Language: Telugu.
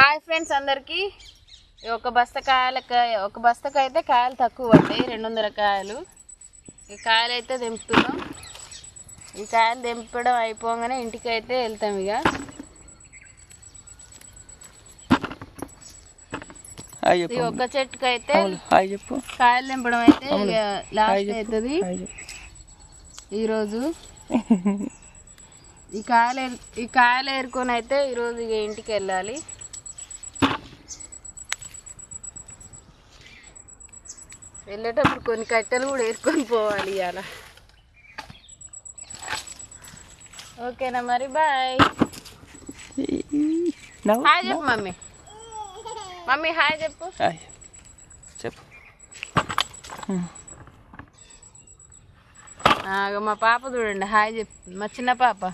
హాయ్ ఫ్రెండ్స్ అందరికీ ఒక బస్తకైతే కాయలు తక్కువ పడ్డాయి 200 కాయలు. ఈ కాయలు అయితే తెంపుతున్నాం. ఈ కాయలు తెంపడం అయిపోగానే ఇంటికి అయితే వెళ్తాం. ఇక ఈ ఒక్క చెట్టుకు అయితే కాయలు తెంపడం అయితే లాస్ట్ అవుతుంది ఈరోజు. ఈ కాయలు ఏరుకొని అయితే ఈరోజు ఇక ఇంటికి వెళ్ళాలి. వెళ్ళేటప్పుడు కొన్ని కట్టెలు కూడా ఏరుకొని పోవాలి ఇవాళ. ఓకేనా మరి, బాయ్. హాయ్ చెప్పు మమ్మీ. మమ్మీ హాయ్ చెప్పు. చెప్పు. మా పాప చూడండి హాయ్ చెప్పు, మా చిన్న పాప.